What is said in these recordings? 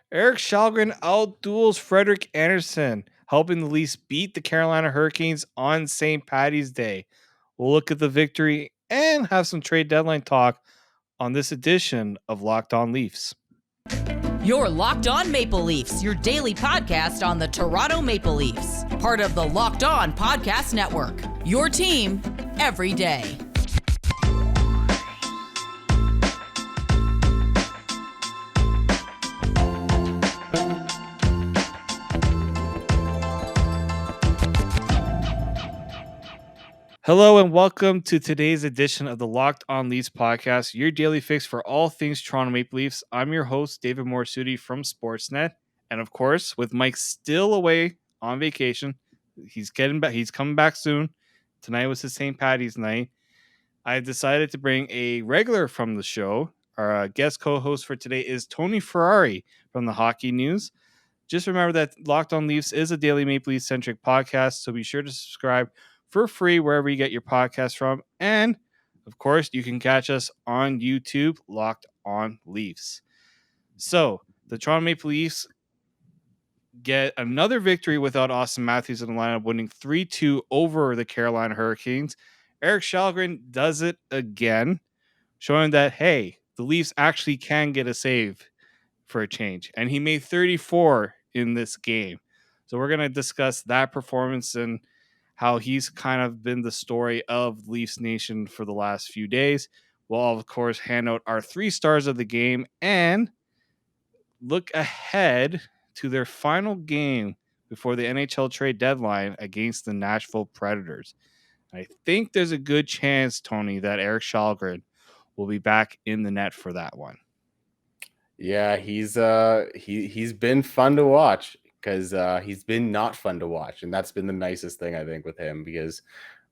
Erik Källgren outduels Frederik Andersen, helping the Leafs beat the Carolina Hurricanes on St. Patty's Day. We'll look at the victory and have some trade deadline talk on this edition of Locked On Leafs. You're Locked On Maple Leafs, your daily podcast on the Toronto Maple Leafs. Part of the Locked On Podcast Network, your team every day. Hello and welcome to today's edition of the Locked On Leafs podcast, your daily fix for all things Toronto Maple Leafs. I'm your host, David Morassutti from Sportsnet. And of course, with Mike still away on vacation, he's getting back. He's coming back soon. Tonight was his St. Patty's night. I decided to bring a regular from the show. Our guest co-host for today is Tony Ferrari from the Hockey News. Just remember that Locked On Leafs is a daily Maple Leafs centric podcast, so be sure to subscribe for free wherever you get your podcast from. And of course, you can catch us on YouTube, Locked On Leafs. So the Toronto Maple Leafs get another victory without Austin Matthews in the lineup, winning 3-2 over the Carolina Hurricanes. Erik Källgren does it again, showing that, hey, the Leafs actually can get a save for a change. And he made 34 in this game. So we're going to discuss that performance and how he's kind of been the story of Leafs Nation for the last few days. We'll, of course, hand out our 3 stars of the game and look ahead to their final game before the NHL trade deadline against the Nashville Predators. I think there's a good chance, Tony, that Erik Källgren will be back in the net for that one. Yeah, he's been fun to watch because he's been not fun to watch, and that's been the nicest thing I think with him because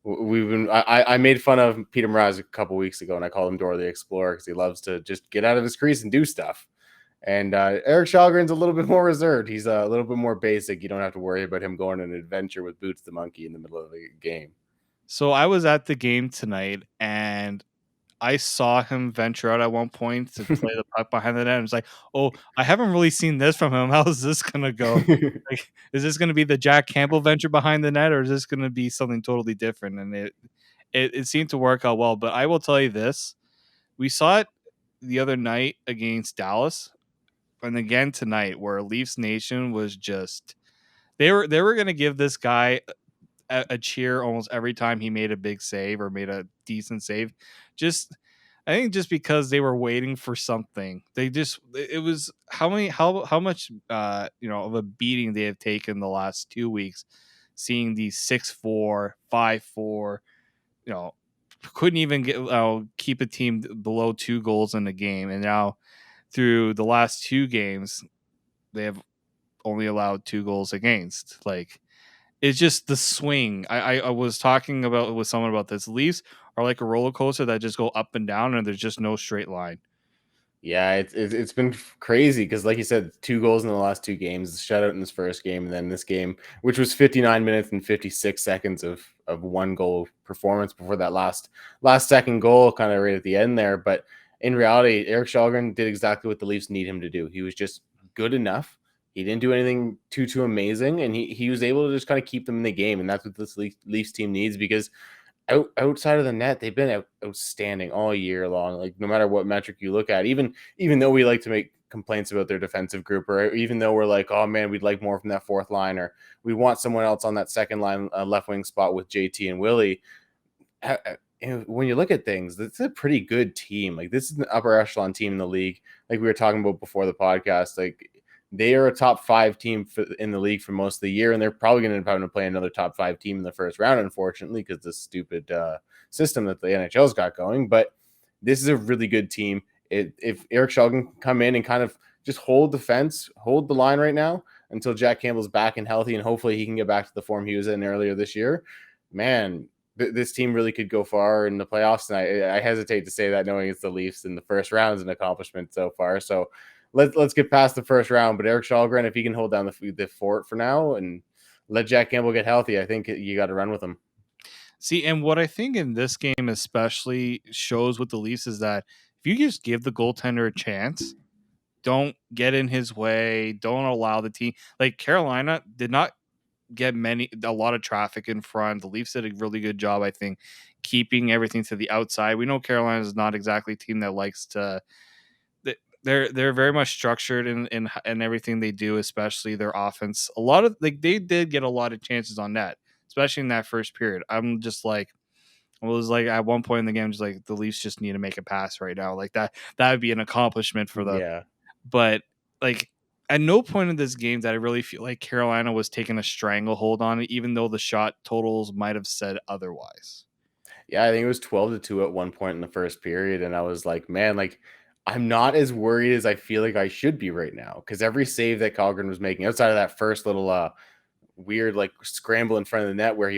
I made fun of Peter Mraz a couple weeks ago and I called him Dora the Explorer because he loves to just get out of his crease and do stuff. And Erik Källgren's a little bit more reserved. He's a little bit more basic. You don't have to worry about him going on an adventure with Boots the monkey in the middle of the game. So I was at the game tonight and I saw him venture out at one point to play the puck behind the net. And it's like, oh, I haven't really seen this from him. How is this going to go? Like, is this going to be the Jack Campbell venture behind the net, or is this going to be something totally different? And it seemed to work out well. But I will tell you this. We saw it the other night against Dallas. And again tonight, where Leafs Nation was just they were going to give this guy a cheer almost every time he made a big save or made a decent save. I think just because they were waiting for something. It was how much of a beating they have taken the last 2 weeks, seeing these 6-4, 5-4, couldn't even keep a team below 2 goals in the game, and now through the last 2 games they have only allowed 2 goals against. Like, it's just the swing. I was talking with someone about this. Leafs are like a roller coaster that just go up and down, and there's just no straight line. Yeah, it's been crazy because, like you said, 2 goals in the last 2 games, shutout in this first game, and then this game, which was 59 minutes and 56 seconds of 1 goal performance before that last second goal, kind of right at the end there. But in reality, Erik Källgren did exactly what the Leafs need him to do. He was just good enough. He didn't do anything too amazing, and he was able to just kind of keep them in the game, and that's what this Leafs team needs because outside of the net, they've been outstanding all year long. Like, no matter what metric you look at, even though we like to make complaints about their defensive group, or even though we're like, oh man, we'd like more from that fourth line, or we want someone else on that second line left wing spot with JT and Willie. When you look at things, it's a pretty good team. Like, this is an upper echelon team in the league. Like we were talking about before the podcast, like, they are a top 5 team in the league for most of the year, and they're probably going to end up having to play another top 5 team in the first round, unfortunately, because this stupid system that the NHL's got going. But this is a really good team. If Erik Källgren can come in and kind of just hold the line right now until Jack Campbell's back and healthy, and hopefully he can get back to the form he was in earlier this year, man, this team really could go far in the playoffs. And I hesitate to say that knowing it's the Leafs in the first round is an accomplishment so far. So let's get past the first round. But Erik Källgren, if he can hold down the fort for now and let Jack Campbell get healthy, I think you got to run with him. See, and what I think in this game especially shows with the Leafs is that if you just give the goaltender a chance, don't get in his way. Don't allow the team. Like Carolina did not get a lot of traffic in front. The Leafs did a really good job, I think, keeping everything to the outside. We know Carolina is not exactly a team that likes to. They're very much structured in everything they do, especially their offense. A lot of like they did get a lot of chances on net, especially in that first period. I'm just like, I was like at one point in the game, just like the Leafs just need to make a pass right now. Like that would be an accomplishment for them. Yeah. But like at no point in this game that I really feel like Carolina was taking a stranglehold on it, even though the shot totals might have said otherwise. Yeah, I think it was 12-2 at one point in the first period, and I was like, man, like I'm not as worried as I feel like I should be right now because every save that Källgren was making outside of that first little weird like scramble in front of the net where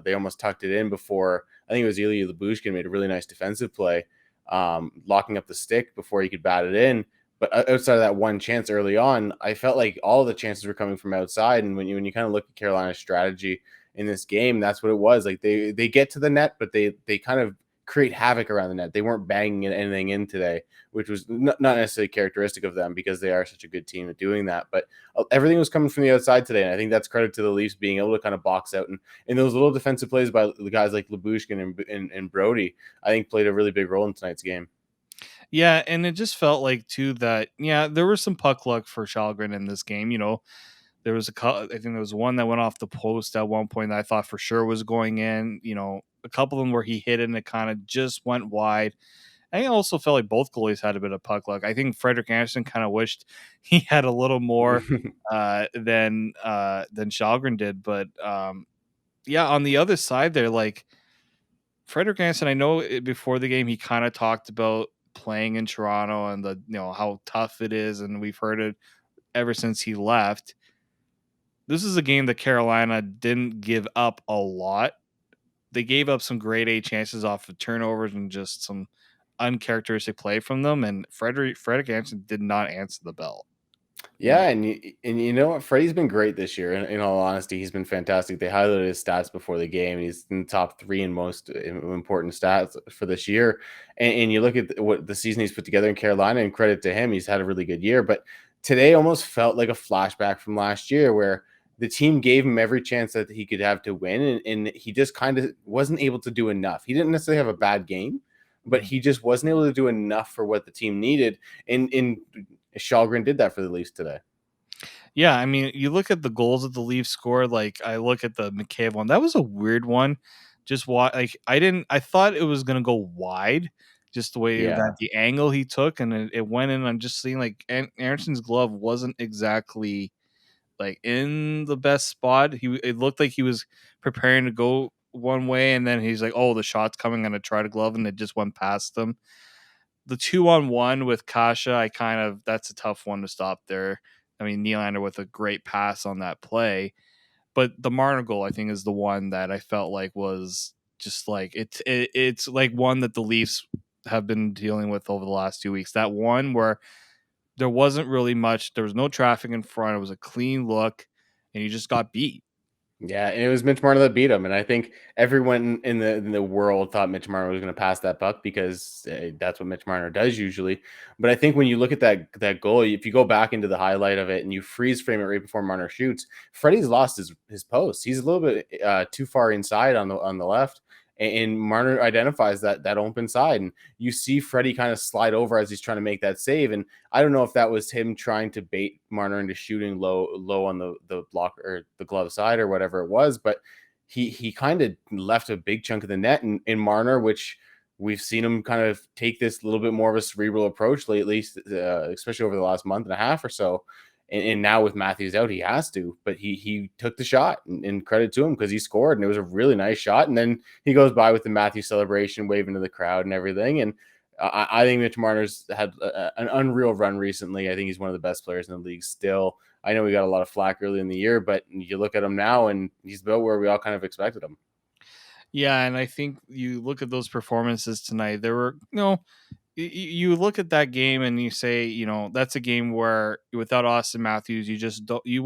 they almost tucked it in before I think it was Ilya Mikheyev made a really nice defensive play, locking up the stick before he could bat it in. But outside of that one chance early on, I felt like all the chances were coming from outside. And when you kind of look at Carolina's strategy in this game, that's what it was. Like they get to the net, but they kind of create havoc around the net. They weren't banging anything in today, which was not necessarily characteristic of them because they are such a good team at doing that. But everything was coming from the outside today, and I think that's credit to the Leafs being able to kind of box out and those little defensive plays by the guys like Lyubushkin and Brody, I think played a really big role in tonight's game. Yeah, and it just felt like too that there was some puck luck for Källgren in this game. There was I think there was one that went off the post at one point that I thought for sure was going in. A couple of them where he hit it and it kind of just went wide. I also felt like both goalies had a bit of puck luck. I think Frederik Andersen kind of wished he had a little more than Källgren did. But on the other side there, like Frederik Andersen, I know before the game he kind of talked about playing in Toronto and how tough it is, and we've heard it ever since he left. This is a game that Carolina didn't give up a lot. They gave up some grade A chances off of turnovers and just some uncharacteristic play from them. And Frederik Andersen did not answer the bell. Yeah, and you know what? Freddie's been great this year. In all honesty, he's been fantastic. They highlighted his stats before the game. He's in the top 3 in most important stats for this year. And you look at what the season he's put together in Carolina, and credit to him, he's had a really good year. But today almost felt like a flashback from last year where the team gave him every chance that he could have to win, and he just kind of wasn't able to do enough. He didn't necessarily have a bad game, but he just wasn't able to do enough for what the team needed. And Källgren did that for the Leafs today. Yeah, I mean, you look at the goals that the Leafs scored. Like I look at the Mikheyev one. That was a weird one. Just like I thought it was gonna go wide, just the way Yeah. that the angle he took, and it went in. I'm just seeing like Anderson's glove wasn't exactly like in the best spot. It looked like he was preparing to go one way, and then he's like, "Oh, the shot's coming, I'm gonna try to glove," and it just went past him. The 2-on-1 with Kasha, that's a tough one to stop there. I mean, Nylander with a great pass on that play, but the Marner goal, I think, is the one that I felt like was just like it's like one that the Leafs have been dealing with over the last 2 weeks. That one where there wasn't really much, there was no traffic in front, it was a clean look, and you just got beat. Yeah, and it was Mitch Marner that beat him, and I think everyone in the world thought Mitch Marner was going to pass that puck because that's what Mitch Marner does usually. But I think when you look at that goal, if you go back into the highlight of it and you freeze frame it right before Marner shoots, Freddie's lost his post. He's a little bit too far inside on the left, and Marner identifies that open side, and you see Freddie kind of slide over as he's trying to make that save. And I don't know if that was him trying to bait Marner into shooting low on the block or the glove side or whatever it was, but he kind of left a big chunk of the net in Marner, which we've seen him kind of take this little bit more of a cerebral approach lately, especially over the last month and a half or so. And now with Matthews out, he has to, but he took the shot, and credit to him because he scored, and it was a really nice shot. And then he goes by with the Matthews celebration, waving to the crowd and everything. And I think Mitch Marner's had an unreal run recently. I think he's one of the best players in the league still. I know we got a lot of flack early in the year, but you look at him now, and he's about where we all kind of expected him. Yeah, and I think you look at those performances tonight, there were you look at that game and you say, that's a game where without Austin Matthews, you just don't, you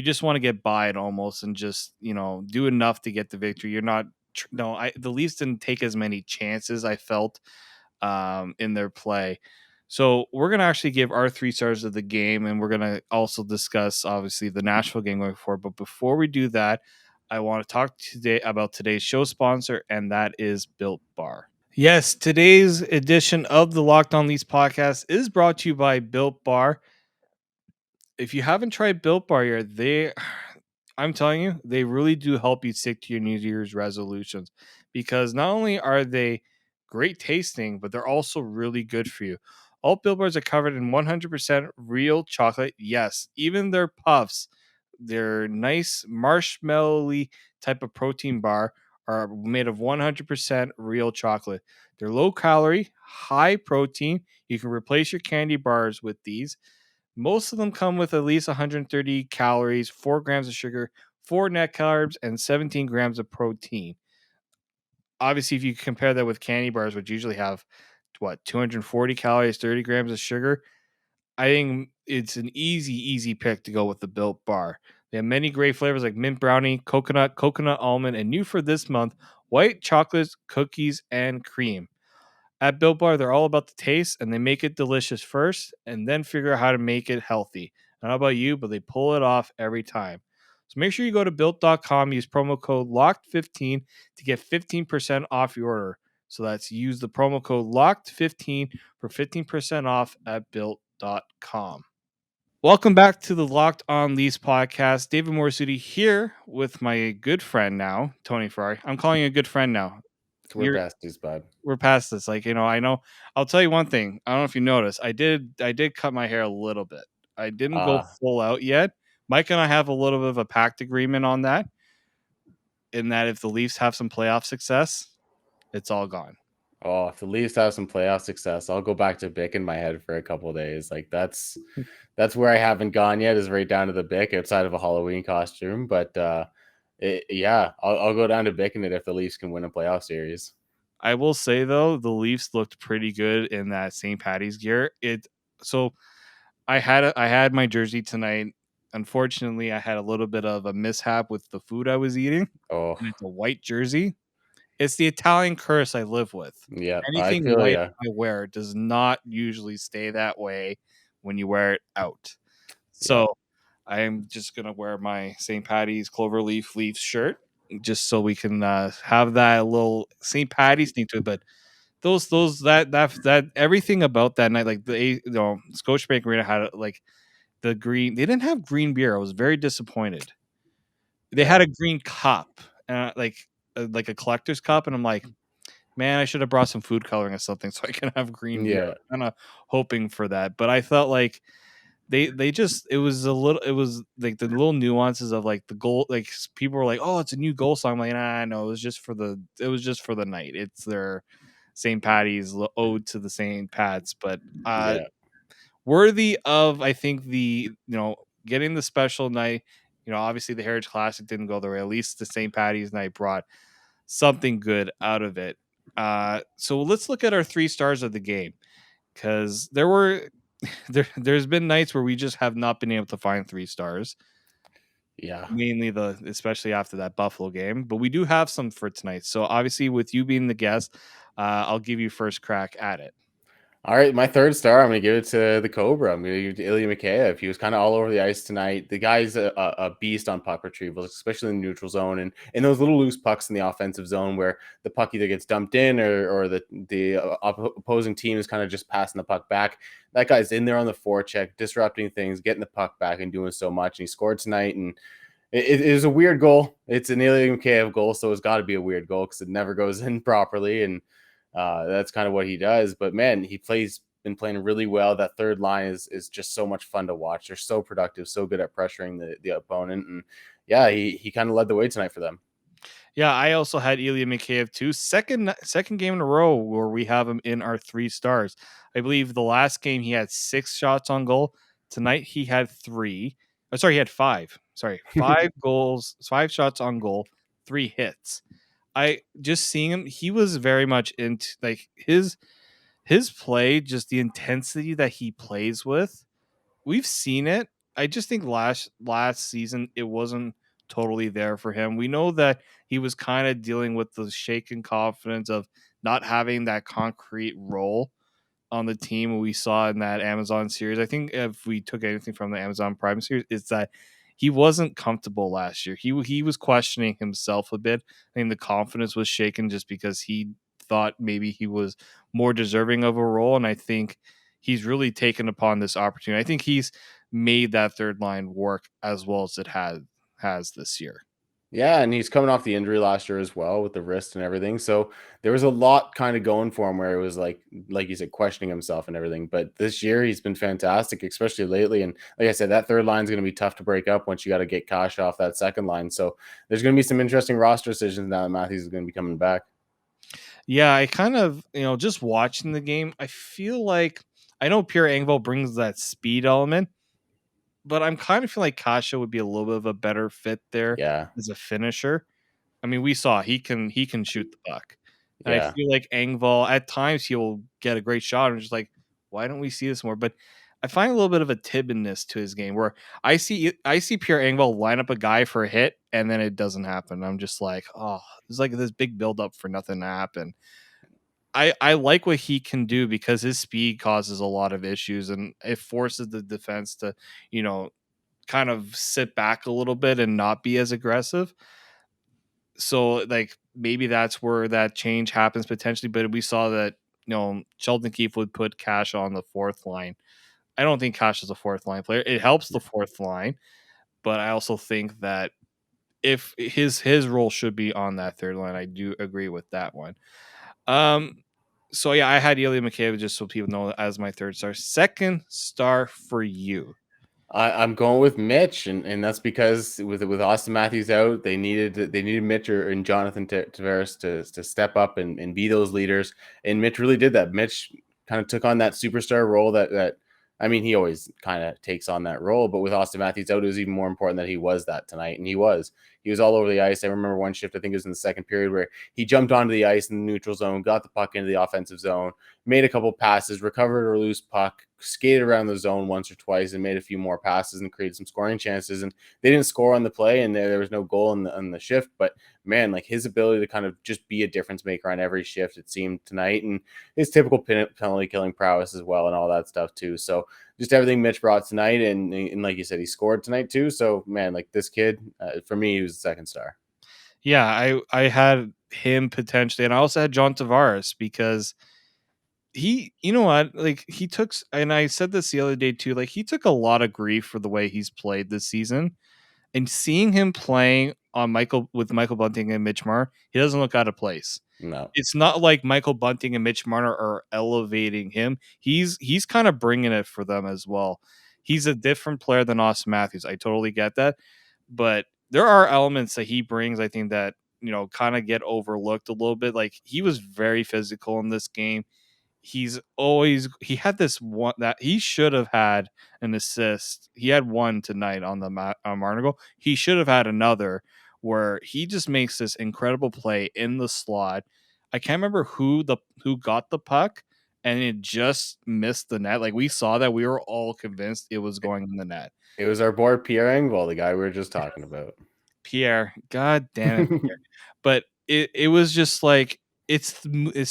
just want to get by it almost and just, do enough to get the victory. You're not, the Leafs didn't take as many chances, I felt, in their play. So we're going to actually give our 3 stars of the game, and we're going to also discuss, obviously, the Nashville game going forward. But before we do that, I want to talk today about today's show sponsor, and that is Built Bar. Yes, today's edition of the Locked On Leafs podcast is brought to you by Built Bar. If you haven't tried Built Bar yet, I'm telling you, they really do help you stick to your New Year's resolutions, because not only are they great tasting, but they're also really good for you. All Built Bars are covered in 100% real chocolate. Yes, even their puffs, their nice marshmallowy type of protein bar, are made of 100% real chocolate. They're low calorie, high protein. You can replace your candy bars with these. Most of them come with at least 130 calories, 4 grams of sugar, 4 net carbs, and 17 grams of protein. Obviously, if you compare that with candy bars, which usually have 240 calories, 30 grams of sugar, I think it's an easy pick to go with the Built Bar. They have many great flavors like mint brownie, coconut almond, and new for this month, white chocolates, cookies, and cream. At Built Bar, they're all about the taste, and they make it delicious first and then figure out how to make it healthy. I don't know about you, but they pull it off every time. So make sure you go to built.com, use promo code LOCKED15 to get 15% off your order. So that's use the promo code LOCKED15 for 15% off at built.com. Welcome back to the Locked On Leafs podcast. David Morassutti here with my good friend now, Tony Ferrari. I'm calling you a good friend now. We're besties, bud. We're past this. I know. I'll tell you one thing. I don't know if you noticed. I did cut my hair a little bit. I didn't go full out yet. Mike and I have a little bit of a pact agreement on that. In that, if the Leafs have some playoff success, it's all gone. Oh, if the Leafs have some playoff success, I'll go back to Bick in my head for a couple of days. Like that's where I haven't gone yet, is right down to the Bick outside of a Halloween costume. But I'll go down to Bick in it if the Leafs can win a playoff series. I will say though, the Leafs looked pretty good in that St. Patty's gear. I had my jersey tonight. Unfortunately, I had a little bit of a mishap with the food I was eating. Oh, And it's a white jersey. It's the Italian curse I live with. yeah, I Anything feel white ya. I wear does not usually stay that way when you wear it out. Yeah. So I'm just gonna wear my St. Patty's Cloverleaf Leafs shirt just so we can have that little St. Patty's thing to it. But that everything about that night, like Scotiabank Arena had like the green. They didn't have green beer. I was very disappointed. They had a green cup, like a collector's cup, and I'm like, man, I should have brought some food coloring or something so I can have green beer. Yeah. I'm kind of hoping for that, but I felt like they just it was like the little nuances of like the goal. Like people were like, oh, it's a new goal song. I'm like, nah, no, it was just for the night. It's their St. Patty's ode to the St. Pats, but Yeah. worthy of, I think, getting the special night. Obviously the Heritage Classic didn't go the way. At least the St. Patty's night brought something good out of it. So let's look at our 3 stars of the game, because there's been nights where we just have not been able to find 3 stars. Yeah. Mainly especially after that Buffalo game, but we do have some for tonight. So obviously, with you being the guest, I'll give you first crack at it. All right, my 3rd star, I'm going to give it to the Cobra. I'm going to give it to Ilya Mikheyev. He was kind of all over the ice tonight. The guy's a beast on puck retrievals, especially in the neutral zone and in those little loose pucks in the offensive zone where the puck either gets dumped in or the opposing team is kind of just passing the puck back. That guy's in there on the forecheck, disrupting things, getting the puck back and doing so much. And he scored tonight, and it is a weird goal. It's an Ilya Mikheyev goal, so it's got to be a weird goal because it never goes in properly. And that's kind of what he does. But man, been playing really well. That third line is just so much fun to watch. They're so productive, so good at pressuring the opponent. And yeah, he kind of led the way tonight for them. Yeah, I also had Ilya Mikheyev too. Second game in a row where we have him in our 3 stars. I believe the last game he had 6 shots on goal. Tonight he had 3. Oh, sorry, he had 5. Sorry, 5 goals, 5 shots on goal, 3 hits. I just seeing him, he was very much into like his play, just the intensity that he plays with. We've seen it. I just think last season it wasn't totally there for him. We know that he was kind of dealing with the shaken confidence of not having that concrete role on the team we saw in that Amazon series. I think if we took anything from the Amazon Prime series, it's that he wasn't comfortable last year. He was questioning himself a bit. I think the confidence was shaken just because he thought maybe he was more deserving of a role, and I think he's really taken upon this opportunity. I think he's made that third line work as well as it has this year. Yeah, and he's coming off the injury last year as well with the wrist and everything. So there was a lot kind of going for him where it was like you said, questioning himself and everything. But this year he's been fantastic, especially lately. And like I said, that third line is going to be tough to break up once you got to get Cash off that second line. So there's going to be some interesting roster decisions now that Matthews is going to be coming back. Yeah, I kind of, just watching the game, I feel like I know Pierre Engvall brings that speed element, but I'm kind of feeling like Kasha would be a little bit of a better fit there Yeah, as a finisher. I mean, we saw he can shoot the puck. And I yeah. feel like Engvall at times he'll get a great shot and just like, why don't we see this more? But I find a little bit of a Tibbenness to his game where I see Pierre Engvall line up a guy for a hit and then it doesn't happen. I'm just like, oh, it's like this big buildup for nothing to happen. I like what he can do because his speed causes a lot of issues and it forces the defense to, you know, kind of sit back a little bit and not be as aggressive. So like maybe that's where that change happens potentially. But we saw that, Sheldon Keefe would put Cash on the fourth line. I don't think Cash is a fourth line player. It helps the fourth line, but I also think that if his role should be on that third line, I do agree with that one. Um, so yeah, I had Ilya Mikheyev just so people know as my third star. Second star for you. I'm going with Mitch, and that's because with Austin Matthews out, they needed Mitch and Jonathan Tavares to step up and be those leaders, and Mitch really did that. Mitch kind of took on that superstar role that I mean he always kind of takes on that role, but with Austin Matthews out, it was even more important that he was that tonight, and he was all over the ice. I remember one shift, I think it was in the second period, where he jumped onto the ice in the neutral zone, got the puck into the offensive zone, made a couple passes, recovered a loose puck, skated around the zone once or twice, and made a few more passes and created some scoring chances. And they didn't score on the play, and there was no goal on the shift. But man, like his ability to kind of just be a difference maker on every shift, it seemed tonight, and his typical penalty killing prowess as well, and all that stuff too. So just everything Mitch brought tonight, and like you said, he scored tonight too. So man, like this kid, for me, he was the second star. Yeah, I had him potentially, and I also had John Tavares because you know what, like he took, and I said this the other day too, like he took a lot of grief for the way he's played this season, and seeing him playing on Michael Bunting and Mitch Marner, he doesn't look out of place. No, It's not like Michael Bunting and Mitch Marner are elevating him. He's kind of bringing it for them as well. He's a different player than Austin Matthews. I totally get that, but there are elements that he brings. I think that kind of get overlooked a little bit. Like he was very physical in this game. He had this one that he should have had an assist. He had one tonight on the Marner goal. He should have had another where he just makes this incredible play in the slot. I can't remember who got the puck and it just missed the net. Like we saw that, we were all convinced it was going in the net. it was our boy Pierre Engvall, the guy we were just talking about. Pierre, god damn it, Pierre. But it was just like it's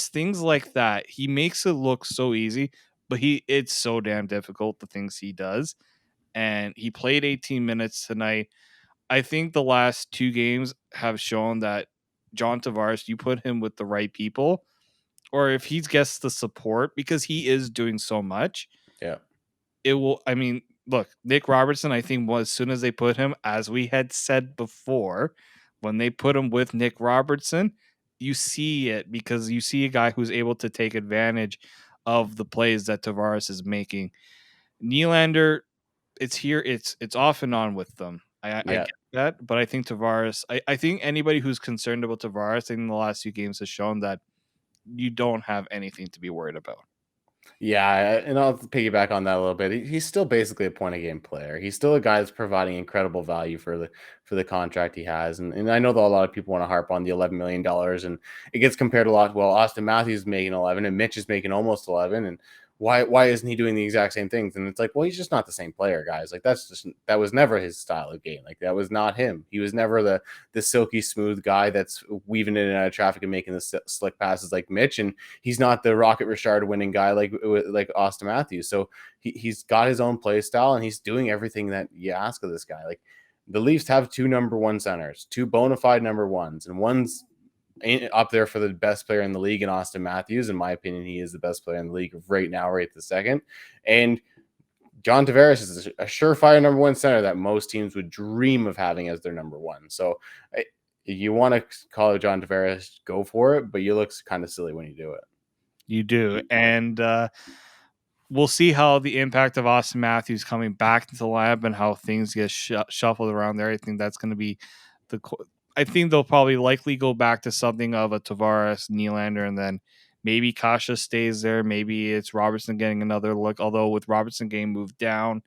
things like that. He makes it look so easy, but it's so damn difficult the things he does. And he played 18 minutes tonight. I think the last two games have shown that John Tavares, you put him with the right people, or if he gets the support because he is doing so much, Yeah. it will. I mean, look, Nick Robertson, I think as soon as they put him, as we had said before, when they put him with Nick Robertson, you see it because you see a guy who's able to take advantage of the plays that Tavares is making. Nylander, it's here, it's off and on with them. I Yeah. get that, but I think Tavares, I think anybody who's concerned about Tavares in the last few games has shown that you don't have anything to be worried about. Yeah, and I'll piggyback on that a little bit. He's still basically a point of game player. He's still a guy that's providing incredible value for the contract he has. And I know that a lot of people want to harp on the $11 million, and it gets compared a lot. Well, Austin Matthews is making 11, and Mitch is making almost 11. And why isn't he doing the exact same things? And it's like, well, he's just not the same player, guys. Like that was never his style of game. Like that was not him. He was never the silky smooth guy that's weaving in and out of traffic and making the slick passes like Mitch, and he's not the Rocket Richard winning guy like Austin Matthews. So he's got his own play style, and he's doing everything that you ask of this guy. Like the Leafs have two number one centers, two bona fide number ones, and one's up there for the best player in the league in Austin Matthews. In my opinion, he is the best player in the league right now, right this second. And John Tavares is a surefire number one center that most teams would dream of having as their number one. So you want to call it John Tavares, go for it, but you look kind of silly when you do it. You do. And we'll see how the impact of Austin Matthews coming back into the lineup and how things get shuffled around there. I think that's going to be I think they'll probably likely go back to something of a Tavares, Nylander, and then maybe Kasha stays there. Maybe it's Robertson getting another look. Although with Robertson getting moved down,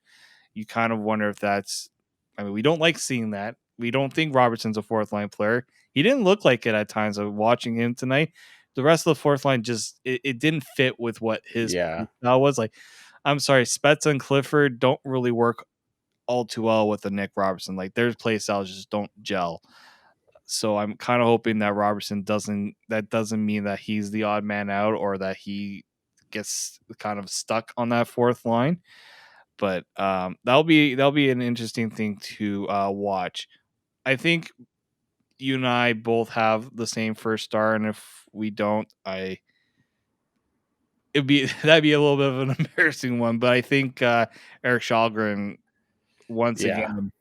you kind of wonder if that's. I mean, we don't like seeing that. We don't think Robertson's a fourth line player. He didn't look like it at times of watching him tonight. The rest of the fourth line just it didn't fit with what his style was. Like, I'm sorry, Spezza and Clifford don't really work all too well with the Nick Robertson. Like their play styles just don't gel. So I'm kind of hoping that Robertson doesn't mean that he's the odd man out or that he gets kind of stuck on that fourth line. But that'll be an interesting thing to watch. I think you and I both have the same first star, and if we don't, that'd be a little bit of an embarrassing one. But I think Erik Källgren once again.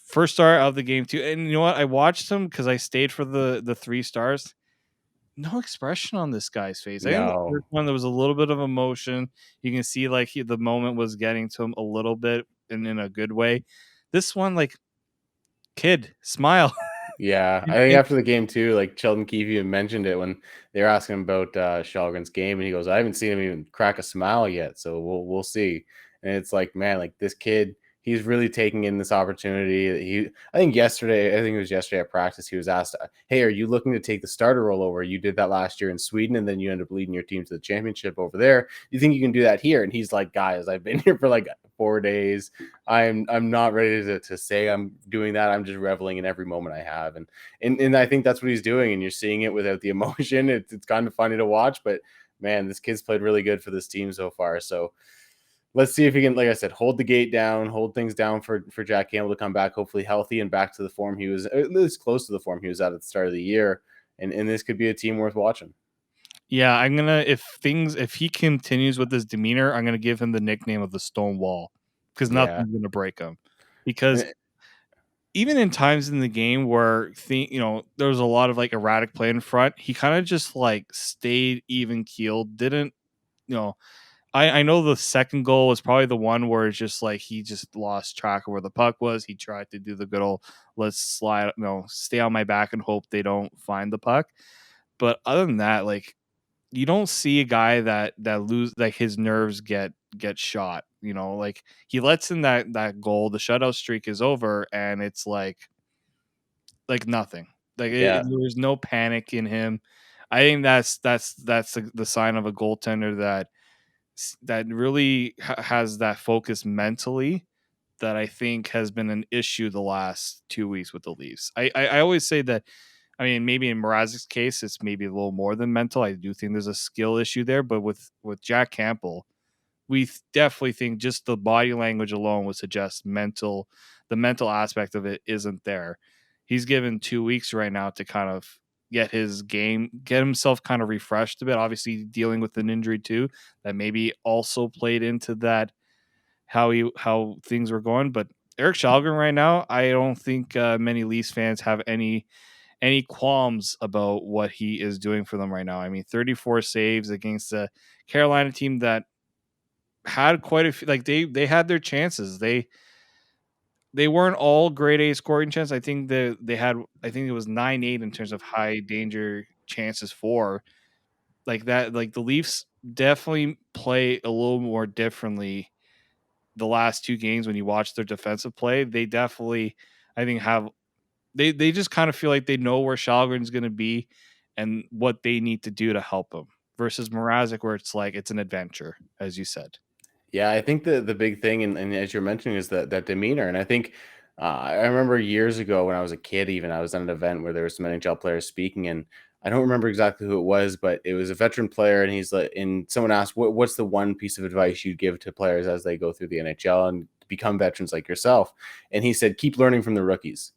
First star of the game too, and you know what? I watched him because I stayed for the 3 stars. No expression on this guy's face. I think the first one there was a little bit of emotion. You can see like the moment was getting to him a little bit, and in a good way. This one, like, kid, smile. Yeah, I think after the game too, like Sheldon Keefe even mentioned it when they were asking him about Källgren's game, and he goes, "I haven't seen him even crack a smile yet, so we'll see." And it's like, man, like this kid, he's really taking in this opportunity. I think it was yesterday at practice, he was asked, "Hey, are you looking to take the starter role over? You did that last year in Sweden, and then you ended up leading your team to the championship over there. You think you can do that here?" And he's like, "Guys, I've been here for like 4 days. I'm not ready to say I'm doing that. I'm just reveling in every moment I have." And I think that's what he's doing. And you're seeing it without the emotion. It's kind of funny to watch, but man, this kid's played really good for this team so far. So let's see if he can, like I said, hold the gate down, hold things down for Jack Campbell to come back, hopefully healthy and back to the form he was, at least close to the form he was at the start of the year. And this could be a team worth watching. Yeah, I'm gonna if he continues with this demeanor, I'm gonna give him the nickname of the Stone Wall because nothing's gonna break him. Because even in times in the game where there was a lot of like erratic play in front, he kind of just like stayed even keeled. Didn't I know the second goal was probably the one where it's just like he just lost track of where the puck was. He tried to do the good old let's slide, stay on my back and hope they don't find the puck. But other than that, like you don't see a guy that lose like his nerves get shot. Like he lets in that goal, the shutout streak is over, and it's like nothing. Like there's no panic in him. I think that's the sign of a goaltender that really has that focus mentally that I think has been an issue the last 2 weeks with the Leafs. I always say that. I mean, maybe in Mrazek's case, it's maybe a little more than mental. I do think there's a skill issue there, but with Jack Campbell, we definitely think just the body language alone would suggest the mental aspect of it isn't there. He's given 2 weeks right now to kind of get himself kind of refreshed a bit. Obviously, dealing with an injury too that maybe also played into that how things were going. But Erik Källgren right now, I don't think many Leafs fans have any qualms about what he is doing for them right now. I mean, 34 saves against the Carolina team that had quite a few, like they had their chances. They weren't all grade A scoring chances. I think they had, I think it was 9-8 in terms of high danger chances for like that. Like the Leafs definitely play a little more differently the last 2 games when you watch their defensive play. They definitely, I think, have they just kind of feel like they know where Källgren's going to be and what they need to do to help him. versus Mrazek, where it's like it's an adventure, as you said. Yeah, I think the big thing, and as you're mentioning, is that demeanor. And I think I remember years ago when I was a kid, even I was at an event where there were some NHL players speaking, and I don't remember exactly who it was, but it was a veteran player, and he's like, and someone asked, what's the one piece of advice you'd give to players as they go through the NHL and become veterans like yourself? And he said, keep learning from the rookies.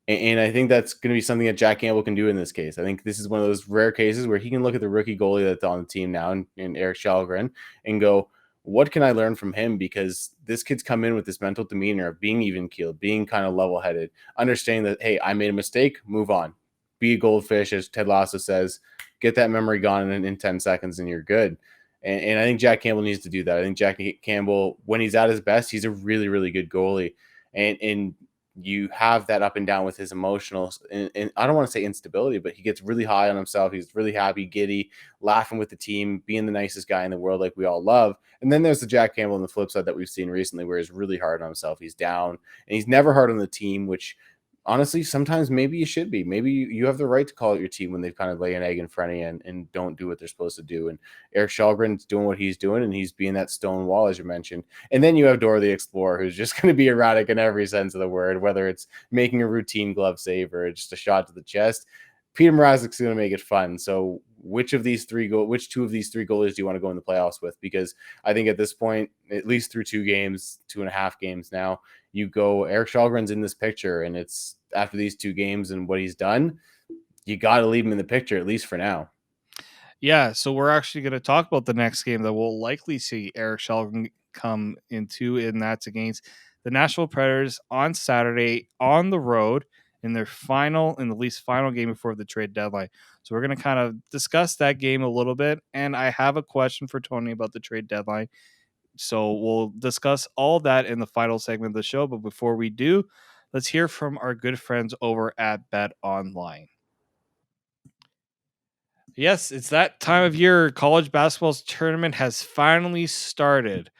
And I think that's going to be something that Jack Campbell can do in this case. I think this is one of those rare cases where he can look at the rookie goalie that's on the team now, and Erik Källgren, and go, what can I learn from him? Because this kid's come in with this mental demeanor of being even keeled, being kind of level headed, understanding that, hey, I made a mistake, move on. Be a goldfish, as Ted Lasso says, get that memory gone in 10 seconds and you're good. And I think Jack Campbell needs to do that. I think Jack Campbell, when he's at his best, he's a really, really good goalie. And you have that up and down with his emotional, and I don't want to say instability, but he gets really high on himself. He's really happy, giddy, laughing with the team, being the nicest guy in the world, like we all love. And then there's the Jack Campbell on the flip side that we've seen recently, where he's really hard on himself. He's down, and he's never hard on the team, which honestly, sometimes maybe you should be. Maybe you have the right to call out your team when they've kind of lay an egg in front of you and don't do what they're supposed to do. And Erik Källgren's doing what he's doing, and he's being that stone wall, as you mentioned. And then you have Dora the Explorer, who's just going to be erratic in every sense of the word, whether it's making a routine glove save or just a shot to the chest. Peter Mrazek's going to make it fun. So which two of these three goalies do you want to go in the playoffs with? Because I think at this point, at least through 2.5 games now, you go, Erik Källgren's in this picture, and it's after these 2 games and what he's done, you got to leave him in the picture, at least for now. Yeah, so we're actually going to talk about the next game that we'll likely see Erik Källgren come into, and that's against the Nashville Predators on Saturday on the road in the least final game before the trade deadline. So we're going to kind of discuss that game a little bit, and I have a question for Tony about the trade deadline. So we'll discuss all that in the final segment of the show. But before we do, let's hear from our good friends over at Bet Online. Yes, it's that time of year. College basketball's tournament has finally started.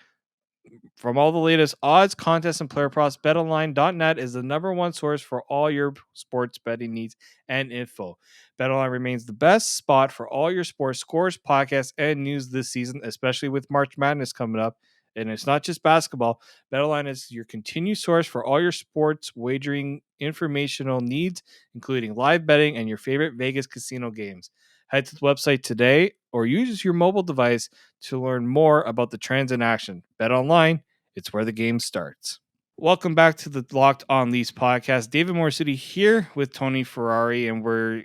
From all the latest odds, contests, and player props, betonline.net is the number one source for all your sports betting needs and info. BetOnline remains the best spot for all your sports scores, podcasts, and news this season, especially with March Madness coming up. And it's not just basketball. BetOnline is your continued source for all your sports wagering informational needs, including live betting and your favorite Vegas casino games. Head to the website today or use your mobile device to learn more about the trends in action. BetOnline, it's where the game starts. Welcome back to the Locked On Leafs podcast. David Morassutti here with Tony Ferrari, and we're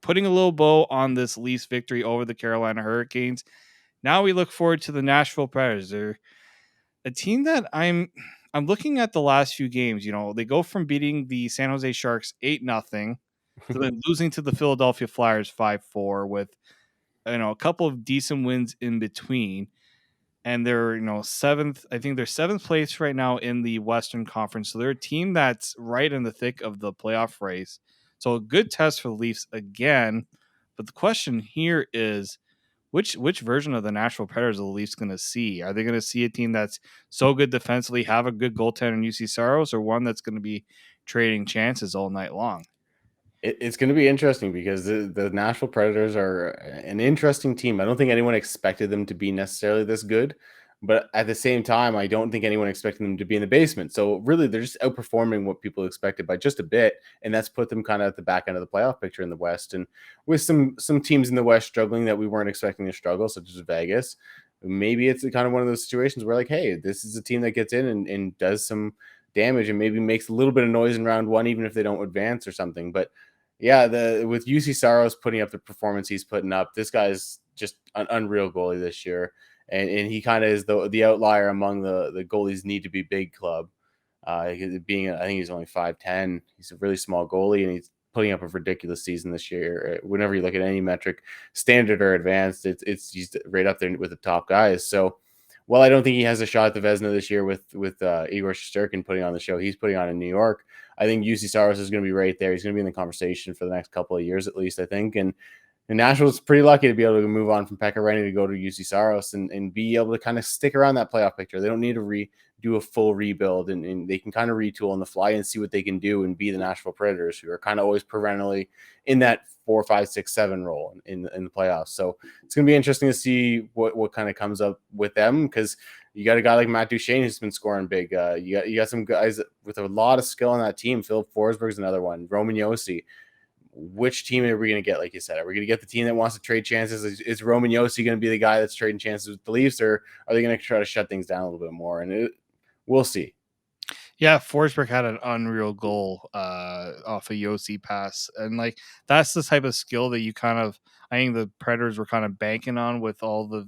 putting a little bow on this Leafs victory over the Carolina Hurricanes. Now we look forward to the Nashville Predators. They're a team that I'm looking at the last few games. You know, they go from beating the San Jose Sharks 8-0 to then losing to the Philadelphia Flyers 5-4 with a couple of decent wins in between. And they're, seventh. I think they're seventh place right now in the Western Conference. So they're a team that's right in the thick of the playoff race. So a good test for the Leafs again. But the question here is, which version of the Nashville Predators are the Leafs going to see? Are they going to see a team that's so good defensively, have a good goaltender in UC Saros, or one that's going to be trading chances all night long? It's going to be interesting because the Nashville Predators are an interesting team. I don't think anyone expected them to be necessarily this good, but at the same time, I don't think anyone expected them to be in the basement. So really, they're just outperforming what people expected by just a bit, and that's put them kind of at the back end of the playoff picture in the West. And with some teams in the West struggling that we weren't expecting to struggle, such as Vegas, maybe it's kind of one of those situations where, like, hey, this is a team that gets in and does some damage and maybe makes a little bit of noise in round one, even if they don't advance or something. But yeah, with UC Saros putting up the performance he's putting up, this guy's just an unreal goalie this year. And he kind of is the outlier among the goalies need to be big club. I think he's only 5'10". He's a really small goalie, and he's putting up a ridiculous season this year. Whenever you look at any metric, standard or advanced, he's right up there with the top guys. So, while I don't think he has a shot at the Vezina this year with Igor Shesterkin putting on the show he's putting on in New York, I think UC Saros is going to be right there. He's going to be in the conversation for the next couple of years at least, I think. And And Nashville's pretty lucky to be able to move on from Pekka Rinne to go to UC Saros and be able to kind of stick around that playoff picture. They don't need to do a full rebuild, and they can kind of retool on the fly and see what they can do and be the Nashville Predators, who are kind of always perennially in that 4, 5, 6, 7 role in the playoffs. So it's going to be interesting to see what kind of comes up with them, because you got a guy like Matt Duchene who's been scoring big. You got some guys with a lot of skill on that team. Philip Forsberg's another one. Roman Josi. Which team are we going to get? Like you said, are we going to get the team that wants to trade chances? Is Roman Josi going to be the guy that's trading chances with the Leafs, or are they going to try to shut things down a little bit more? And we'll see. Yeah, Forsberg had an unreal goal off a Yossi pass, and like that's the type of skill that you kind of, I think the Predators were kind of banking on with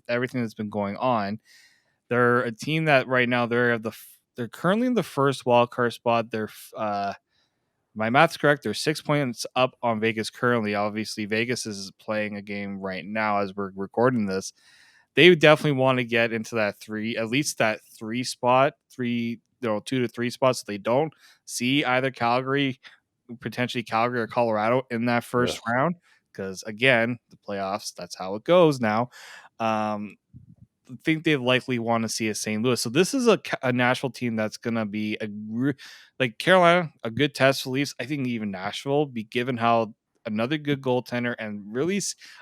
everything that's been going on. They're a team that right now they're currently in the first wild card spot. They're my math's correct. They're 6 points up on Vegas currently. Obviously, Vegas is playing a game right now as we're recording this. They definitely want to get into that at least that 3 spot, 2 to 3 spots. So they don't see either potentially Calgary or Colorado in that first round. Because again, the playoffs, that's how it goes now. Think they likely want to see a St. Louis. So this is a Nashville team that's going to be like Carolina, a good test for Leafs. I think even Nashville, be given how another good goaltender, and really,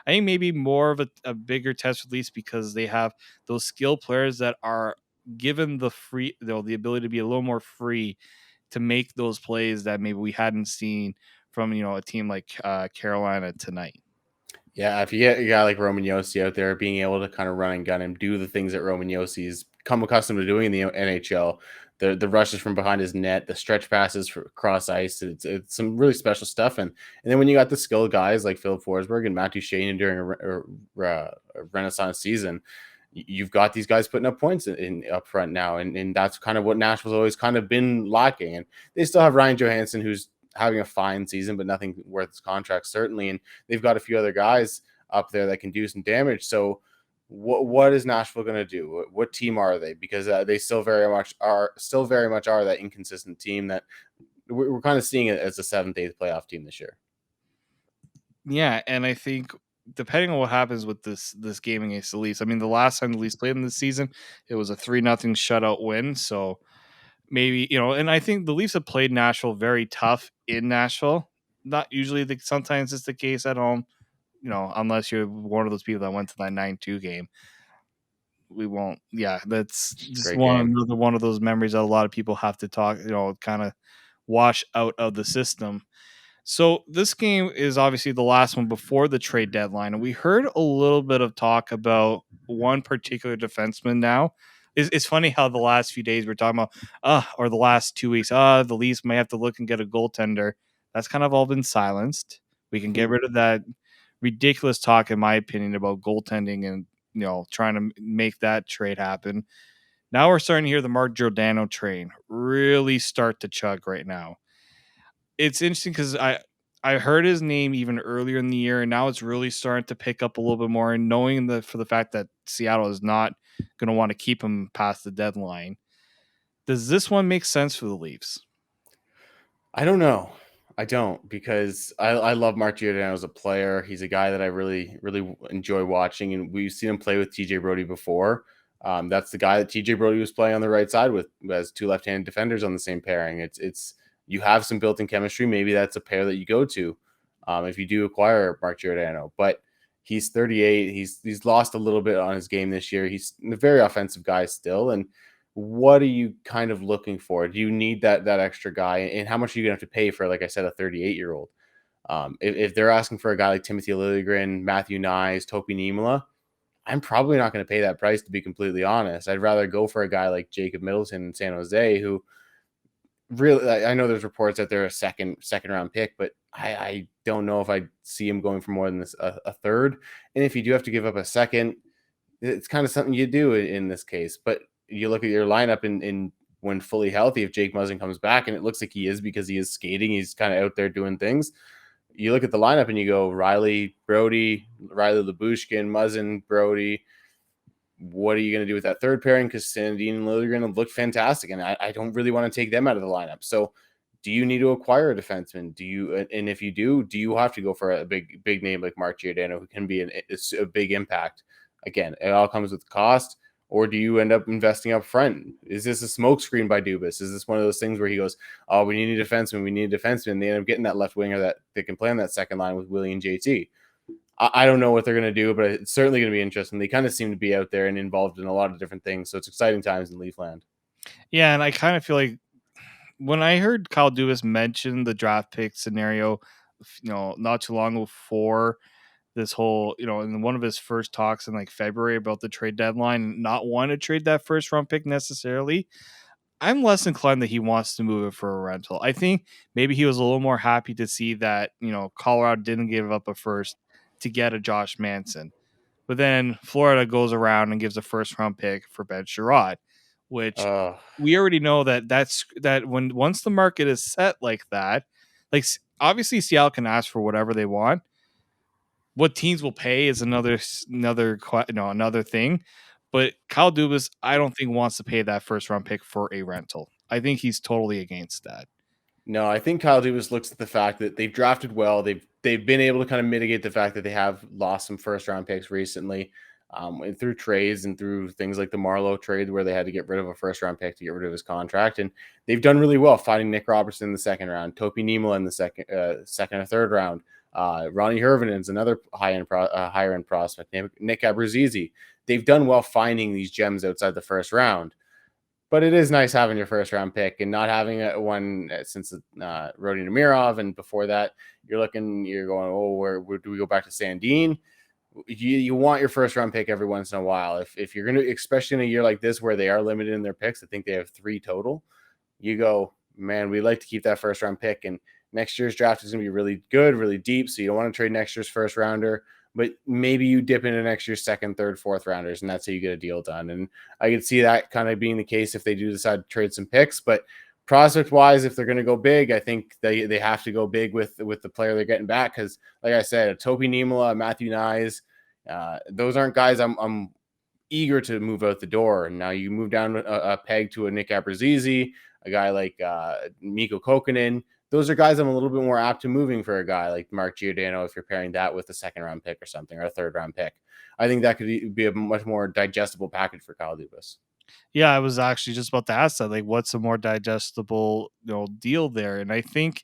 I think maybe more of a bigger test for Leafs because they have those skilled players that are given the ability to be a little more free to make those plays that maybe we hadn't seen from a team like Carolina tonight. Yeah, if you get a guy like Roman Josi out there being able to kind of run and gun and do the things that Roman Josi's come accustomed to doing in the NHL, the rushes from behind his net, the stretch passes for cross ice, it's some really special stuff. And then when you got the skilled guys like Philip Forsberg and Matt Duchene during a Renaissance season, you've got these guys putting up points in up front now, and that's kind of what Nashville's always kind of been lacking. And they still have Ryan Johansson, who's having a fine season, but nothing worth his contract, certainly. And they've got a few other guys up there that can do some damage. So what is Nashville going to do? What team are they? Because they still very much are that inconsistent team that we're kind of seeing it as a 7th, 8th playoff team this year. Yeah, and I think depending on what happens with this game against the Leafs, I mean, the last time the Leafs played in this season, it was a 3-0 shutout win. So maybe, and I think the Leafs have played Nashville very tough in Nashville. Not usually, sometimes it's the case at home, unless you're one of those people that went to that 9-2 game. We won't. Yeah, that's just another one of those memories that a lot of people have to talk, kind of wash out of the system. So this game is obviously the last one before the trade deadline, and we heard a little bit of talk about one particular defenseman. Now, it's funny how the last few days we're talking about, or the last 2 weeks, the Leafs may have to look and get a goaltender. That's kind of all been silenced. We can get rid of that ridiculous talk, in my opinion, about goaltending and trying to make that trade happen. Now we're starting to hear the Mark Giordano train really start to chug right now. It's interesting because I heard his name even earlier in the year, and now it's really starting to pick up a little bit more. And knowing for the fact that Seattle is not going to want to keep him past the deadline, does this one make sense for the Leafs? I don't know. I don't, because I love Mark Giordano as a player. He's a guy that I really, really enjoy watching, and we've seen him play with TJ Brodie before. That's the guy that TJ Brodie was playing on the right side with, as 2 left-handed defenders on the same pairing. It's you have some built-in chemistry. Maybe that's a pair that you go to if you do acquire Mark Giordano. But he's 38. He's lost a little bit on his game this year. He's a very offensive guy still, and what are you kind of looking for? Do you need that extra guy? And how much are you gonna have to pay for, like I said, a 38-year-old? If they're asking for a guy like Timothy Liljegren, Matthew Nyes, Topi Niemela, I'm probably not going to pay that price, to be completely honest. I'd rather go for a guy like Jacob Middleton in San Jose, who really, I know there's reports that they're a second round pick, but I don't know if I see him going for more than this a third. And if you do have to give up a second, it's kind of something you do in this case. But you look at your lineup in when fully healthy, if Jake Muzzin comes back, and it looks like he is because he is skating, he's kind of out there doing things. You look at the lineup and you go Riley, Brodie, Riley Lyubushkin, Muzzin, Brodie. What are you going to do with that third pairing? Because Sandin and Liljegren have looked fantastic, and I don't really want to take them out of the lineup. So do you need to acquire a defenseman? And if you do you have to go for a big name like Mark Giordano, who can be a big impact? Again, it all comes with cost. Or do you end up investing up front? Is this a smokescreen by Dubas? Is this one of those things where he goes, "Oh, we need a defenseman. We need a defenseman." And they end up getting that left winger that they can play on that second line with Willie and JT. I don't know what they're going to do, but it's certainly going to be interesting. They kind of seem to be out there and involved in a lot of different things. So it's exciting times in Leafland. Yeah, and I kind of feel like when I heard Kyle Dubas mention the draft pick scenario, not too long before this whole, in one of his first talks in like February about the trade deadline, not want to trade that first round pick necessarily, I'm less inclined that he wants to move it for a rental. I think maybe he was a little more happy to see that, Colorado didn't give up a first to get a Josh Manson. But then Florida goes around and gives a first round pick for Ben Sherrod, which we already know that once the market is set like that, like obviously Seattle can ask for whatever they want. What teams will pay is another thing. But Kyle Dubas, I don't think wants to pay that first round pick for a rental. I think he's totally against that. No, I think Kyle Dubas looks at the fact that they've drafted well. They've been able to kind of mitigate the fact that they have lost some first round picks recently, and through trades and through things like the Marlowe trade where they had to get rid of a first round pick to get rid of his contract. And they've done really well fighting Nick Robertson in the second round, Topi Niemelä in the second or third round. Ronnie Hirvinen's another higher end prospect, Nick Brucese. They've done well finding these gems outside the first round. But it is nice having your first round pick and not having one since Rodi Namirov. And before that, you're going, oh, where do we go back to Sandin? You want your first round pick every once in a while. If you're going to, especially in a year like this where they are limited in their picks, I think they have 3 total. You go, man, we'd like to keep that first round pick. And next year's draft is going to be really good, really deep. So you don't want to trade next year's first rounder. But maybe you dip into next year's second, third, fourth rounders, and that's how you get a deal done. And I could see that kind of being the case if they do decide to trade some picks. But prospect-wise, if they're going to go big, I think they have to go big with the player they're getting back. Because, like I said, Topi Niemelä, Matthew Nyes, those aren't guys I'm eager to move out the door. And now you move down a peg to a Nick Abruzzese, a guy like Mikko Kokkonen. Those are guys I'm a little bit more apt to moving for a guy like Mark Giordano if you're pairing that with a second round pick or something, or a third round pick. I think that could be a much more digestible package for Kyle Dubas. Yeah, I was actually just about to ask that. Like, what's a more digestible deal there? And I think,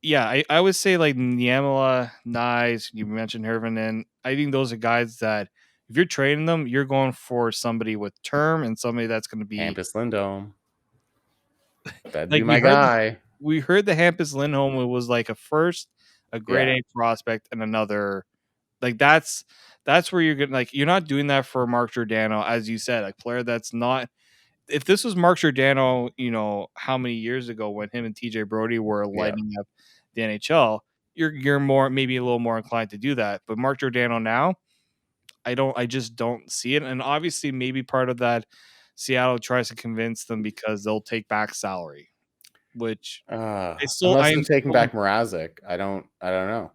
yeah, I would say like Niemela, Nyes, you mentioned Hirvinen. I think those are guys that if you're trading them, you're going for somebody with term and somebody that's going to be Hampus Lindholm. That'd like be my guy. We heard the Hampus Lindholm. It was like a first, a grade A prospect, and another. Like that's where you're getting, like, you're not doing that for Mark Giordano, as you said, a player that's not. If this was Mark Giordano, how many years ago when him and TJ Brody were lighting up the NHL, you're more, maybe a little more inclined to do that. But Mark Giordano now, I just don't see it. And obviously, maybe part of that, Seattle tries to convince them because they'll take back salary, which unless they're taking back Mrazek, I don't know.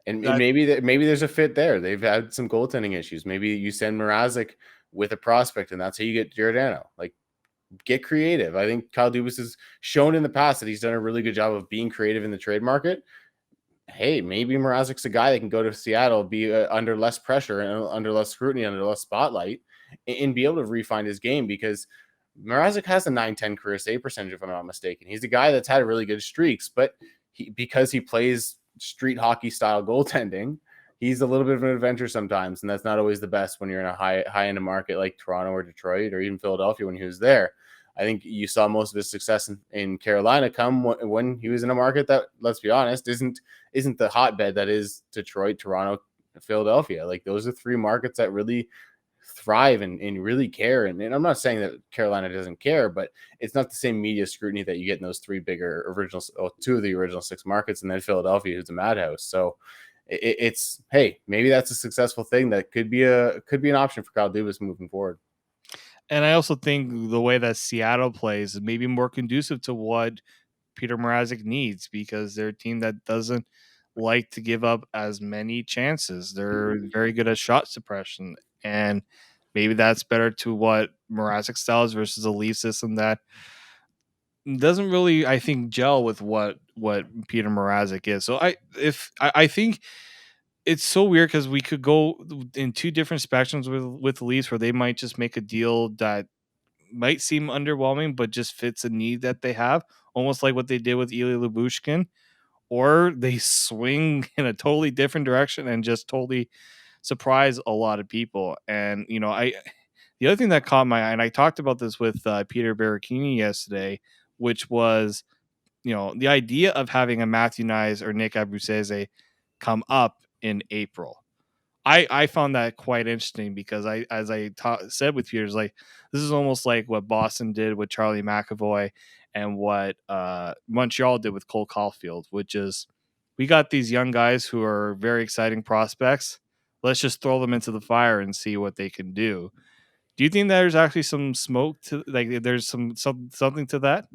And maybe there's a fit there. They've had some goaltending issues. Maybe you send Mrazek with a prospect, and that's how you get Giordano. Like, get creative. I think Kyle Dubas has shown in the past that he's done a really good job of being creative in the trade market. Hey, maybe Mrazek's a guy that can go to Seattle, be under less pressure and under less scrutiny, under less spotlight, and be able to refine his game, because Mrazek has a 9-10 career save percentage, if I'm not mistaken. He's a guy that's had really good streaks, but because he plays street hockey style goaltending, he's a little bit of an adventure sometimes, and that's not always the best when you're in a high end market like Toronto or Detroit or even Philadelphia when he was there. I think you saw most of his success in Carolina come when he was in a market that, let's be honest, isn't the hotbed that is Detroit, Toronto, Philadelphia. Like, those are 3 markets that really thrive and really care. And I'm not saying that Carolina doesn't care, but it's not the same media scrutiny that you get in those 3 bigger original, 2 of the original 6 markets, and then Philadelphia, who's a madhouse. So it's, hey, maybe that's a successful thing that could be an option for Kyle Dubas moving forward. And I also think the way that Seattle plays is maybe more conducive to what Peter Mrazek needs, because they're a team that doesn't like to give up as many chances. They're very good at shot suppression, and maybe that's better to what Mrazek's style is versus a Leaf system that doesn't really, I think, gel with what Peter Mrazek is. So I think it's so weird because we could go in two different spectrums with the Leafs, where they might just make a deal that might seem underwhelming, but just fits a need that they have, almost like what they did with Ilya Lyubushkin, or they swing in a totally different direction and just totally surprise a lot of people. And the other thing that caught my eye, and I talked about this with Peter Berrettini yesterday, which was the idea of having a Matthew Nyes or Nick Brucese come up in April. I found that quite interesting because as I said with Peter, like this is almost like what Boston did with Charlie McAvoy and what Montreal did with Cole Caulfield, which is we got these young guys who are very exciting prospects. Let's just throw them into the fire and see what they can do. Do you think there's actually some smoke to like there's something to that?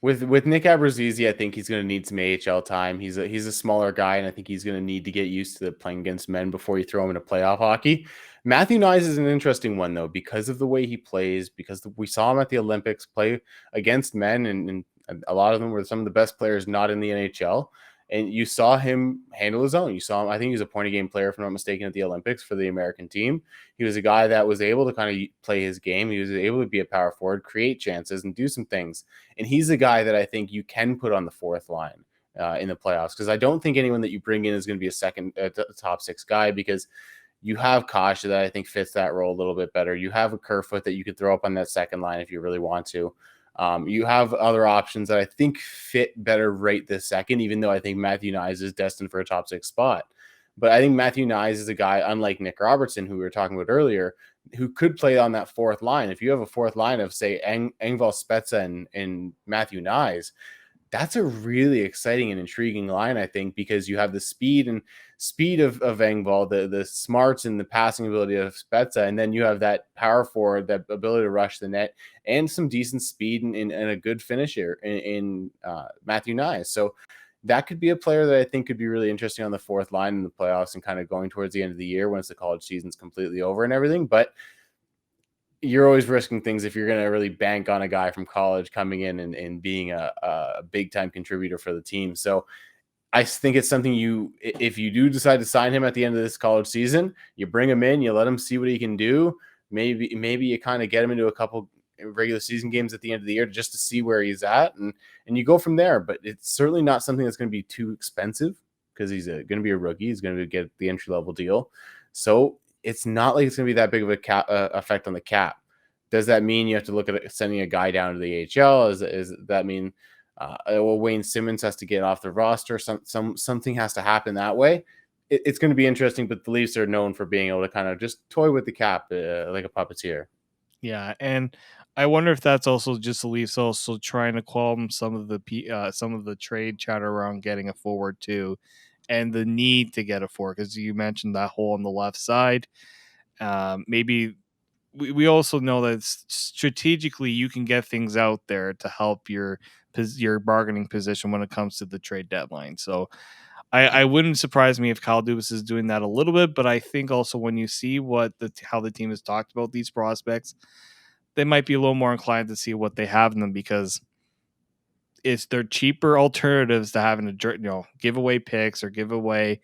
With Nick Abruzzese, I think he's going to need some AHL time. He's a smaller guy, and I think he's going to need to get used to playing against men before you throw him into playoff hockey. Matthew Nyes is an interesting one, though, because of the way he plays, because we saw him at the Olympics play against men, and a lot of them were some of the best players not in the NHL. And you saw him handle his own. You saw him, I think he was a point a game player, if I'm not mistaken, at the Olympics for the American team. He was a guy that was able to kind of play his game. He was able to be a power forward, create chances, and do some things. And he's a guy that I think you can put on the fourth line in the playoffs, because I don't think anyone that you bring in is going to be a top six guy, because you have Kosh that I think fits that role a little bit better. You have a Kerfoot that you could throw up on that second line if you really want to. You have other options that I think fit better right this second, even though I think Matthew Nyes is destined for a top six spot. But I think Matthew Nyes is a guy, unlike Nick Robertson, who we were talking about earlier, who could play on that fourth line. If you have a fourth line of, say, Engvall Spezza and Matthew Nyes, that's a really exciting and intriguing line, I think, because you have the speed of Engvall, the smarts and the passing ability of Spezza, and then you have that power forward, that ability to rush the net, and some decent speed and a good finisher in Matthew Nyes. So that could be a player that I think could be really interesting on the fourth line in the playoffs and kind of going towards the end of the year once the college season's completely over and everything. But you're always risking things if you're going to really bank on a guy from college coming in and being a big time contributor for the team. So I think it's something if you do decide to sign him at the end of this college season, you bring him in, you let him see what he can do. Maybe you kind of get him into a couple regular season games at the end of the year just to see where he's at, and you go from there. But it's certainly not something that's going to be too expensive, because he's going to be a rookie. He's going to get the entry level deal. So it's not like it's going to be that big of a cap effect on the cap. Does that mean you have to look at sending a guy down to the AHL? Does that mean Wayne Simmons has to get off the roster? Something has to happen that way. It's going to be interesting, but the Leafs are known for being able to kind of just toy with the cap like a puppeteer. Yeah, and I wonder if that's also just the Leafs also trying to qualm some of the trade chatter around getting a forward too, and the need to get a forward, because you mentioned that hole on the left side. Maybe we also know that strategically you can get things out there to help your bargaining position when it comes to the trade deadline. So I wouldn't surprise me if Kyle Dubas is doing that a little bit, but I think also when you see how the team has talked about these prospects, they might be a little more inclined to see what they have in them, because they're cheaper alternatives to having to give away picks or give away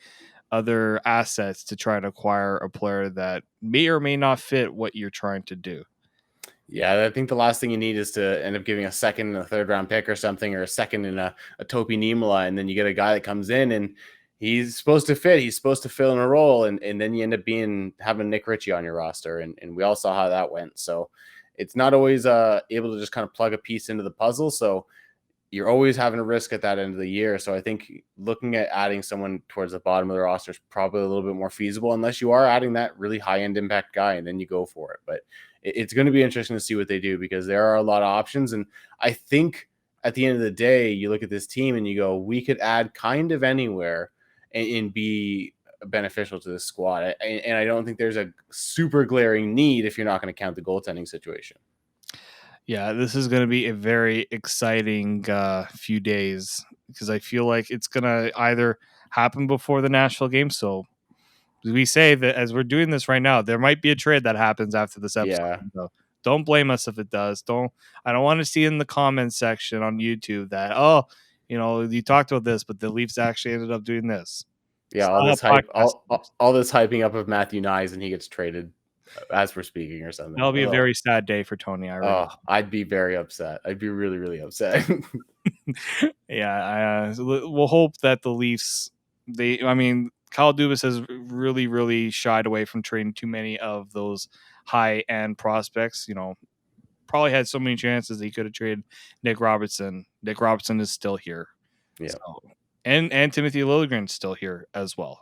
other assets to try to acquire a player that may or may not fit what you're trying to do. Yeah, I think the last thing you need is to end up giving a second and a third round pick or something, or a second and a Topi Niemela, and then you get a guy that comes in and he's supposed to fit, he's supposed to fill in a role, and then you end up having Nick Ritchie on your roster, and we all saw how that went. So it's not always able to just kind of plug a piece into the puzzle. So you're always having a risk at that end of the year. So I think looking at adding someone towards the bottom of the roster is probably a little bit more feasible, unless you are adding that really high-end impact guy, and then you go for it. But it's going to be interesting to see what they do, because there are a lot of options. And I think at the end of the day, you look at this team and you go, we could add kind of anywhere and be beneficial to this squad. And I don't think there's a super glaring need if you're not going to count the goaltending situation. Yeah, this is going to be a very exciting few days, because I feel like it's going to either happen before the Nashville game. So we say that as we're doing this right now, there might be a trade that happens after this episode. Yeah. So don't blame us if it does. I don't want to see in the comments section on YouTube that, you talked about this, but the Leafs actually ended up doing this. Yeah, all this hype, all this hyping up of Matthew Nyes, and he gets traded as we're speaking or something. That'll be a very sad day for Tony. I'd be very upset. I'd be really, really upset. Yeah, we'll hope that the Leafs. Kyle Dubas has really, really shied away from trading too many of those high-end prospects. Probably had so many chances that he could have traded Nick Robertson. Nick Robertson is still here. Yeah. So, and Timothy Liljegren's still here as well.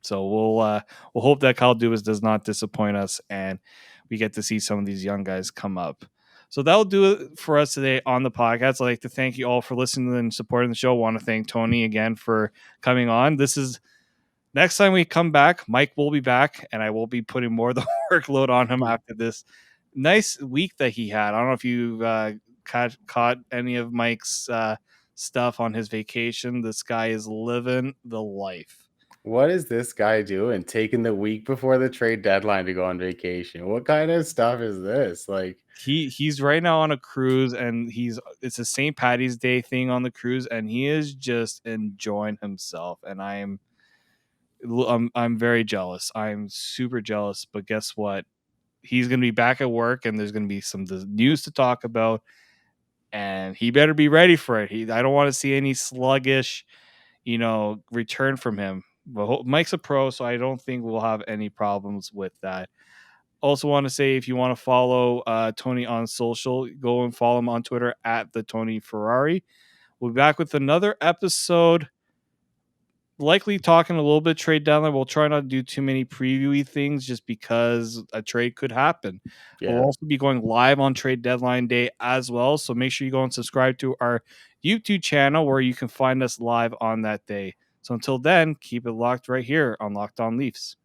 So we'll hope that Kyle Dubas does not disappoint us and we get to see some of these young guys come up. So that'll do it for us today on the podcast. I'd like to thank you all for listening and supporting the show. I want to thank Tony again for coming on. This is next time we come back, Mike will be back, and I will be putting more of the workload on him after this nice week that he had. I don't know if you've caught any of Mike's stuff on his vacation. This guy is living the life. What is this guy doing? Taking the week before the trade deadline to go on vacation? What kind of stuff is this? Like he's right now on a cruise, and it's a St. Patty's Day thing on the cruise, and he is just enjoying himself. And I'm very jealous. I'm super jealous. But guess what? He's going to be back at work, and there's going to be some news to talk about, and he better be ready for it. I don't want to see any sluggish, return from him. But Mike's a pro, so I don't think we'll have any problems with that. Also want to say, if you want to follow Tony on social, go and follow him on Twitter at the Tony Ferrari. We'll be back with another episode, likely talking a little bit trade deadline. We'll try not to do too many previewy things just because a trade could happen. Yeah. We'll also be going live on trade deadline day as well. So make sure you go and subscribe to our YouTube channel where you can find us live on that day. So until then, keep it locked right here on Locked On Leafs.